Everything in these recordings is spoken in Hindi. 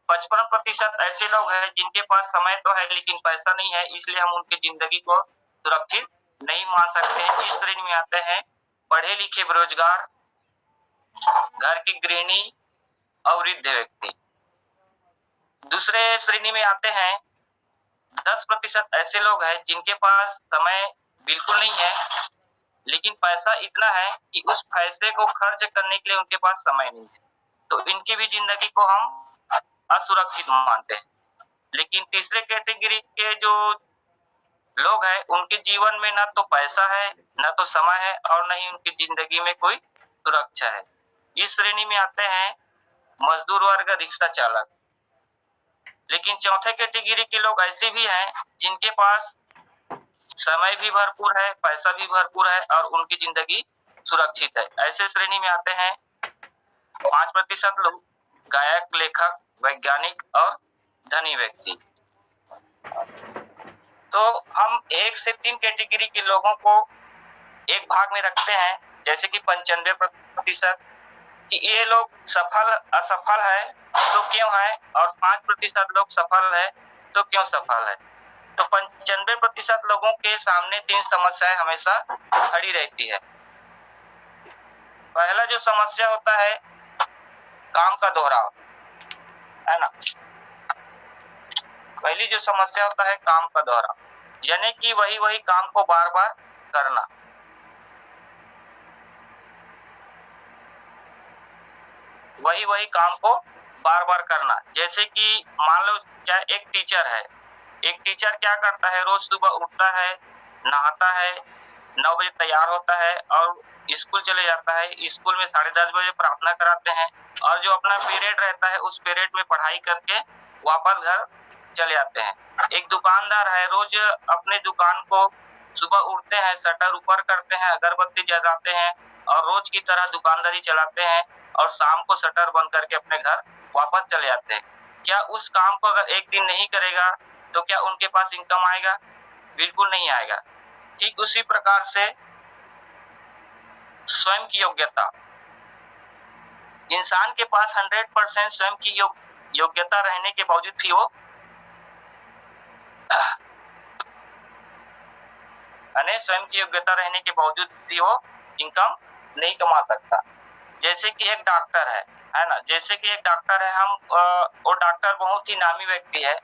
%55 ऐसे लोग हैं जिनके पास समय तो है लेकिन पैसा नहीं है, इसलिए हम उनकी ज़िंदगी को सुरक्षित नहीं मान सकते हैं। इस श्रेणी में आते हैं पढ़े-लिखे बेरोज़गार, घर की गृहिणी और वृद्ध व्यक्ति। दूसरे श्रेणी में आते हैं 10% ऐसे लोग हैं जिनके पास समय बिल्कुल नहीं है, लेकिन पैसा इतना है कि उस पैसे को खर्च करने के लिए उनके पास समय नहीं है। तो इनकी भी ज़िंदगी को हम असुरक्षित मानते हैं। लेकिन तीसरे कैटेगरी के जो लोग हैं, उनके जीवन में ना तो पैसा है, ना तो समय है और ना ही उनकी ज़िंदगी में कोई सुरक्षा है। इस श्रेणी में आते हैं मज़दूर वर्ग, रिक्शा चालक। लेकिन चौथे कैटेगरी के लोग ऐसे भी हैं जिनके पास समय भी भरपूर है, पैसा भी भरपूर है और उनकी ज़िंदगी सुरक्षित है। ऐसे श्रेणी में आते हैं 5% लोग, गायक, लेखक, वैज्ञानिक और धनी व्यक्ति। तो हम 1 से 3 कैटेगरी के लोगों को एक भाग में रखते हैं, जैसे कि 95% कि ये लोग सफल असफल है तो क्यों है और 5% लोग सफल है तो क्यों सफल है। तो 95% लोगों के सामने 3 समस्याएं हमेशा खड़ी रहती है। पहला जो समस्या होता है काम का दोहराव, है ना। पहली जो समस्या होता है काम का दोहराव, यानी कि वही काम को बार-बार करना। वही काम को बार-बार करना। जैसे कि मान लो चाहे एक टीचर है, एक टीचर क्या करता है, रोज सुबह उठता है, नहाता है, 9 बजे तैयार होता है और स्कूल चले जाता है। स्कूल में 10:30 बजे प्रार्थना कराते हैं और जो अपना पीरियड रहता है उस पीरियड में पढ़ाई करके वापस घर चले आते हैं। एक दुकानदार है, रोज अपने दुकान को सुबह उठते हैं, शटर ऊपर करते हैं, अगरबत्ती जलाते हैं और रोज की तरह दुकानदारी चलाते हैं और शाम को शटर बंद करके अपने घर वापस चले आते हैं। क्या उस काम को अगर एक दिन नहीं करेगा तो क्या उनके पास इनकम आएगा? बिल्कुल नहीं आएगा। ठीक उसी प्रकार से स्वयं की योग्यता, इंसान के पास 100% स्वयं की योग्यता रहने के बावजूद भी वो स्वयं की योग्यता रहने के बावजूद भी वो इनकम नहीं कमा सकता। जैसे कि एक डॉक्टर है ना। जैसे कि एक डॉक्टर है, हम वो डॉक्टर बहुत ही नामी व्यक्ति है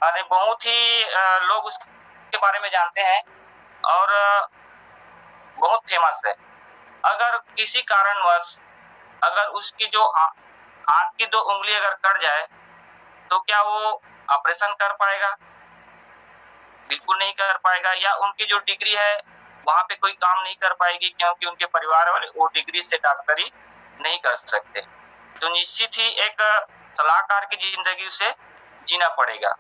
और बहुत ही लोग उसके बारे में जानते हैं और बहुत फेमस है। अगर किसी कारणवश अगर उसकी जो हाथ की 2 उंगली अगर कट जाए तो क्या वो ऑपरेशन कर पाएगा? बिल्कुल नहीं कर पाएगा। या उनकी जो डिग्री है वहाँ पे कोई काम नहीं कर पाएगी क्योंकि उनके परिवार वाले वो डिग्री से डॉक्टरी नहीं कर सकते। तो निश्चित ही एक सलाहकार की जिंदगी उसे जीना पड़ेगा।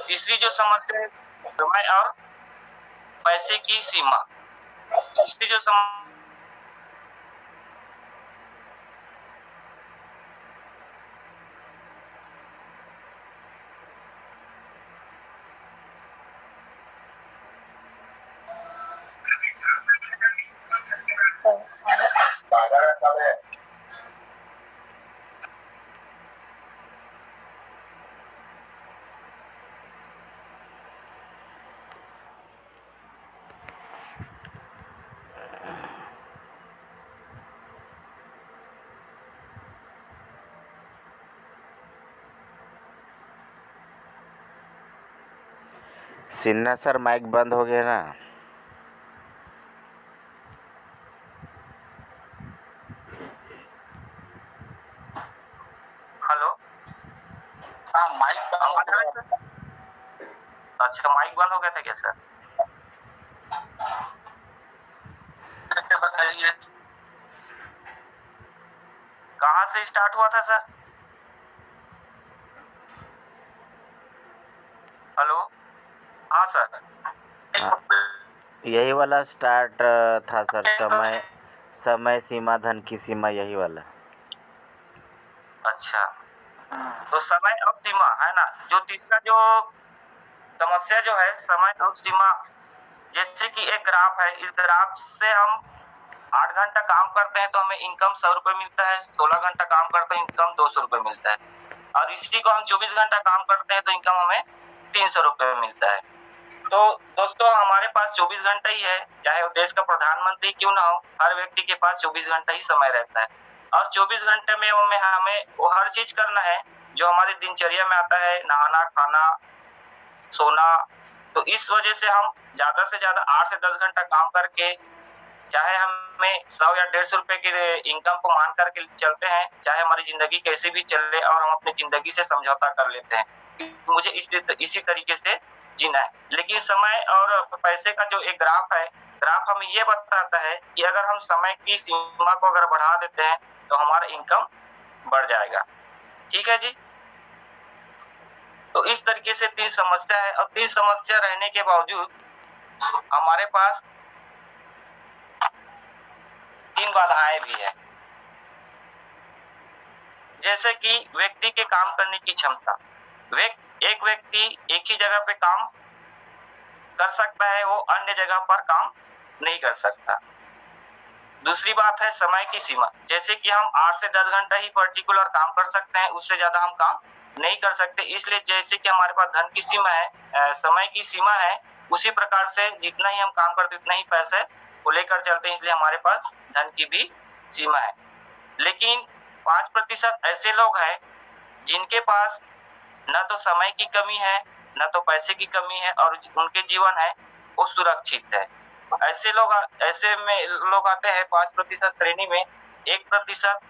तीसरी जो समस्या है समय और पैसे की सीमा। तीसरी जो सिन्हा सर माइक बंद हो गया ना। हेलो, हाँ माइक अच्छा माइक बंद हो गया था क्या सर? बताइए कहाँ से स्टार्ट हुआ था सर? हेलो, हाँ सर। यही वाला स्टार्ट था सर, समय सीमा धन की सीमा, यही वाला। अच्छा, तो समय और सीमा है ना। जो तीसरा जो समस्या जो है समय और सीमा, जैसे कि एक ग्राफ है, इस ग्राफ से हम 8 घंटा काम करते हैं तो हमें इनकम 100 रुपए मिलता है, 16 घंटा काम करते हैं इनकम 200 रुपए मिलता है, और इसी को हम 24 घंटा काम करते हैं तो इनकम हमें 300 रुपए मिलता है। तो दोस्तों हमारे पास 24 घंटा ही है, चाहे वो देश का प्रधानमंत्री क्यों ना हो, हर व्यक्ति के पास 24 घंटा ही समय रहता है, और 24 घंटे में हमें वो हर चीज करना है जो हमारी दिनचर्या में आता है, नहाना, खाना, सोना। तो इस वजह से हम ज्यादा से ज्यादा 8 से 10 घंटा काम करके, चाहे हमें 100 या 150 रुपए के इनकम को मान करके चलते हैं, चाहे हमारी जिंदगी कैसे भी चले, और हम अपनी जिंदगी से समझौता कर लेते हैं कि मुझे इसी तरीके से जीना है। लेकिन समय और पैसे का जो एक ग्राफ है, ग्राफ हमें ये बताता है कि अगर हम समय की सीमा को अगर बढ़ा देते हैं तो हमारा इनकम बढ़ जाएगा। ठीक है जी। तो इस तरीके से 3 समस्या है, और 3 समस्या रहने के बावजूद हमारे पास 3 बाधाएं भी है। जैसे कि व्यक्ति के काम करने की क्षमता, एक व्यक्ति एक ही जगह पे काम कर सकता है, वो अन्य जगह पर काम नहीं कर सकता। दूसरी बात है समय की सीमा, जैसे कि हम 8 से 10 घंटा ही पर्टिकुलर काम कर सकते हैं, उससे ज्यादा हम काम नहीं कर सकते। इसलिए जैसे कि हमारे पास धन की सीमा है, समय की सीमा है, उसी प्रकार से जितना ही हम काम करते उतना ही पैसे को लेकर चलते हैं, इसलिए हमारे पास धन की भी सीमा है। लेकिन 5% ऐसे लोग हैं जिनके पास न तो समय की कमी है, न तो पैसे की कमी है, और उनके जीवन है वो सुरक्षित है। ऐसे में लोग आते हैं 5% श्रेणी में। 1%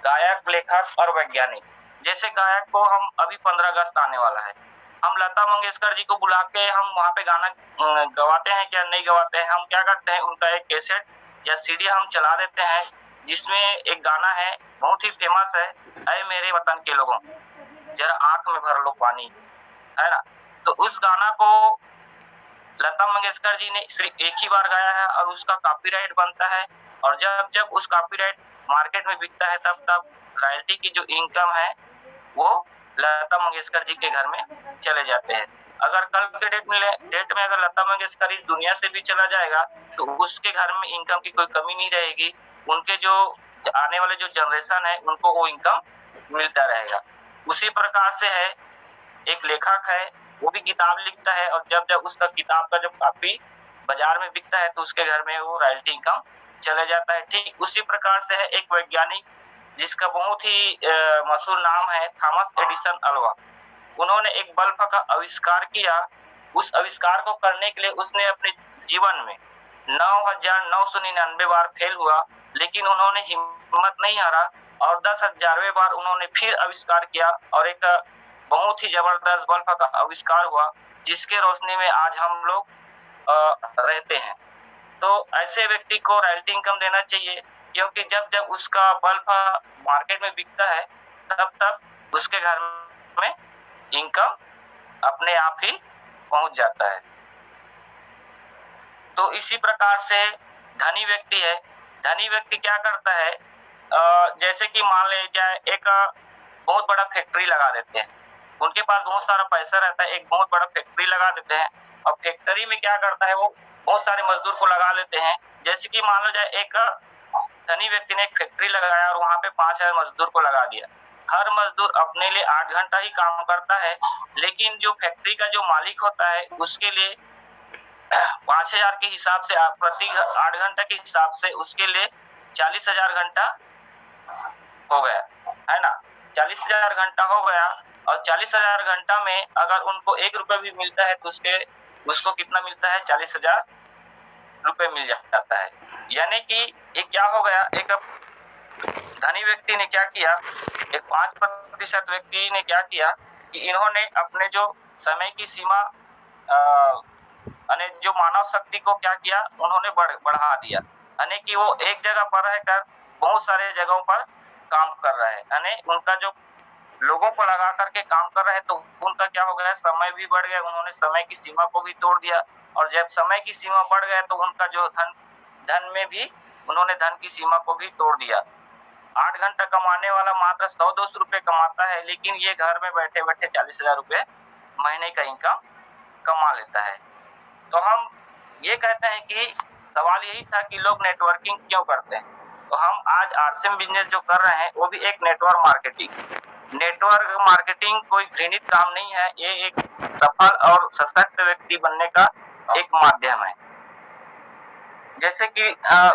गायक, लेखक और वैज्ञानिक। जैसे गायक को हम अभी 15 अगस्त आने वाला है, हम लता मंगेशकर जी को बुला के हम वहाँ पे गाना गवाते हैं क्या? नहीं गवाते हैं। हम क्या करते हैं, उनका एक कैसेट या सीडी हम चला देते हैं, जिसमें एक गाना है बहुत ही फेमस है, ऐ मेरे वतन के लोगों जरा आंख में भर लो पानी, है ना। तो उस गाना को लता मंगेशकर जी ने सिर्फ एक ही बार गाया है, और उसका कॉपीराइट बनता है, और जब उस कॉपीराइट मार्केट में बिकता है तब रॉयल्टी की जो इनकम है वो लता मंगेशकर जी के घर में चले जाते हैं। अगर कल के डेट में अगर लता मंगेशकर इस दुनिया से भी चला जाएगा तो उसके घर में इनकम की कोई कमी नहीं रहेगी। उनके जो आने वाले जो जनरेशन है उनको वो इनकम मिलता रहेगा। उसी प्रकार से है, एक लेखक है, वो भी किताब लिखता है, और जब उसका किताब का जब कॉपी बाजार में बिकता है तो उसके घर में वो रॉयल्टी इनकम चले जाता है। ठीक उसी प्रकार से है एक वैज्ञानिक जिसका बहुत ही मशहूर नाम है थॉमस एडिसन अल्वा। उन्होंने एक बल्ब का आविष्कार किया। उस आविष्कार को करने के लिए उसने अपने जीवन में 9,999 बार फेल हुआ, लेकिन उन्होंने हिम्मत नहीं हारा, और 10,000वें बार उन्होंने फिर आविष्कार किया, और एक बहुत ही जबरदस्त बल्ब का आविष्कार हुआ, जिसके रोशनी में आज हम लोग रहते हैं। तो ऐसे व्यक्ति को रॉयल्टी इनकम देना चाहिए, क्योंकि जब उसका बल्ब मार्केट में बिकता है तब उसके घर में इनकम अपने आप ही पहुंच जाता है। तो इसी प्रकार से धनी व्यक्ति है। धनी व्यक्ति क्या करता है, जैसे कि मान लीजिए एक बहुत बड़ा फैक्ट्री लगा देते हैं, उनके पास बहुत सारा पैसा रहता है, एक बहुत बड़ा फैक्ट्री लगा देते हैं, और फैक्ट्री में क्या करता है, वो बहुत सारे मजदूर को लगा लेते हैं। जैसे कि मान लो जाए एक धनी व्यक्ति ने एक फैक्ट्री लगाया और वहां पे 5,000 मजदूर को लगा दिया। हर मजदूर अपने लिए 8 घंटा ही काम करता है, लेकिन जो फैक्ट्री का जो मालिक होता है उसके लिए 5,000 के हिसाब से प्रति 8 घंटे के हिसाब से उसके लिए 40,000 घंटा हो गया, है ना। 40,000 घंटा हो गया, और 40,000 घंटा में अगर उनको 1 रुपए भी मिलता है तो उसको कितना मिलता है, 40,000 रुपए मिल जाता है। यानी कि ये क्या हो गया, एक धनी व्यक्ति ने क्या किया, एक 5% व्यक्ति ने क्या किया कि इन्होंने अपने जो समय की सीमा यानी जो मानव शक्ति को क्या किया, उन्होंने बढ़ा दिया। यानी कि वो एक जगह पर रहकर बहुत सारे जगहों पर काम कर रहा है, यानी उनका जो लोगों को लगा करके काम कर रहे हैं, तो उनका क्या हो गया, समय भी बढ़ गया, उन्होंने समय की सीमा को भी तोड़ दिया। और जब समय की सीमा बढ़ गया तो उनका जो धन में भी उन्होंने धन की सीमा को भी तोड़ दिया। 8 घंटा कमाने वाला मात्र 100-200 रुपए कमाता है, लेकिन ये घर में बैठे बैठे 40,000 रुपए महीने का इनकम कमा लेता है। तो हम ये कहते हैं कि सवाल यही था कि लोग नेटवर्किंग क्यों करते हैं। तो हम आज आरसीएम बिजनेस जो कर रहे हैं वो भी एक नेटवर्क मार्केटिंग। नेटवर्क मार्केटिंग कोई घृणित काम नहीं है, ये एक सफल और सशक्त व्यक्ति बनने का एक माध्यम है। जैसे कि अब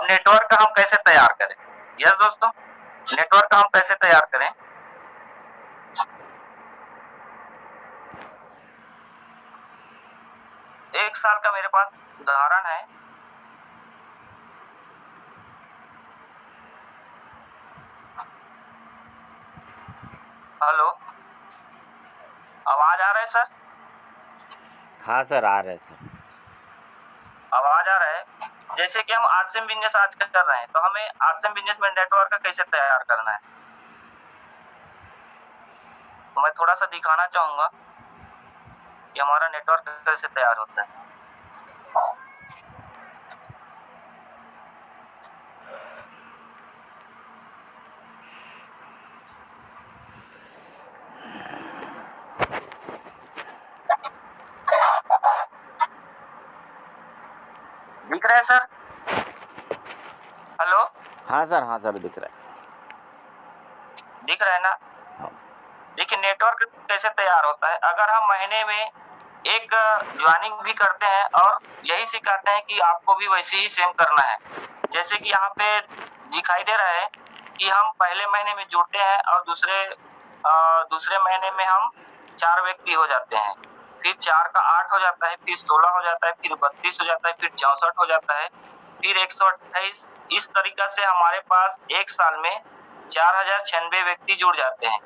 नेटवर्क का हम कैसे तैयार करें। यस दोस्तों, नेटवर्क का हम कैसे तैयार करें। एक साल का मेरे पास उदाहरण है। हेलो, आवाज आ रहा है सर? हाँ सर, आ रहे हैं सर। आवाज आ रहा है। जैसे कि हम आरसीएम बिजनेस आज कर रहे हैं, तो हमें आरसीएम बिजनेस में नेटवर्क का कैसे तैयार करना है, तो मैं थोड़ा सा दिखाना चाहूंगा कि हमारा नेटवर्क कैसे तैयार होता है। दिख रहा है सर? हेलो, हाँ सर, दिख रहा है। दिख रहा है ना? हाँ। देखिए नेटवर्क कैसे तैयार होता है। अगर हम महीने में एक ज्वाइनिंग भी करते हैं और यही सिखाते हैं कि आपको भी वैसे ही सेम करना है। जैसे कि यहाँ पे दिखाई दे रहा है कि हम पहले महीने में जुड़ते हैं और दूसरे महीने में हम 4 व्यक्ति हो जाते हैं, फिर 4 का 8 हो जाता है, फिर 16 हो जाता है, फिर 32 हो जाता है, फिर 64 हो जाता है, फिर 128। इस तरीका से हमारे पास एक साल में 4096 व्यक्ति जुड़ जाते हैं।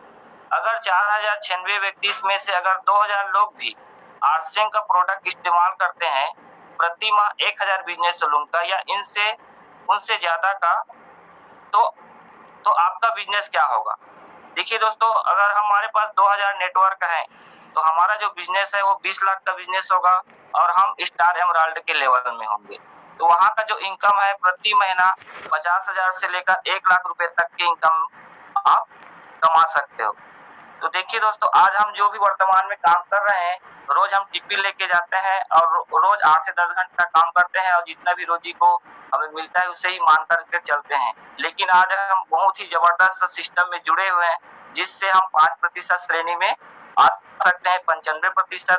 अगर 4096 व्यक्ति में से अगर 2000 लोग भी आरसीएम का प्रोडक्ट इस्तेमाल करते हैं प्रति माह 1000 बिजनेस सलून का या इनसे उनसे ज्यादा का, तो आपका बिजनेस क्या होगा। देखिए दोस्तों, अगर हमारे पास 2000 नेटवर्क है तो हमारा जो बिजनेस है वो 20 लाख का बिजनेस होगा और हम स्टार एमराल्ड के लेवल में होंगे। तो वहाँ का जो इनकम है प्रति महीना 50,000 से लेकर 1 लाख रुपए तक की इनकम आप कमा सकते हो। तो देखिए दोस्तों, आज हम जो भी वर्तमान में काम कर रहे हैं, रोज हम टिप्पी लेके जाते हैं और रोज 8 से 10 घंटा काम करते हैं और जितना भी रोजी को हमें मिलता है उसे ही मान करके चलते हैं। लेकिन आज हम बहुत ही जबरदस्त सिस्टम में जुड़े हुए हैं जिससे हम 5% श्रेणी में आ सकते हैं, 95%,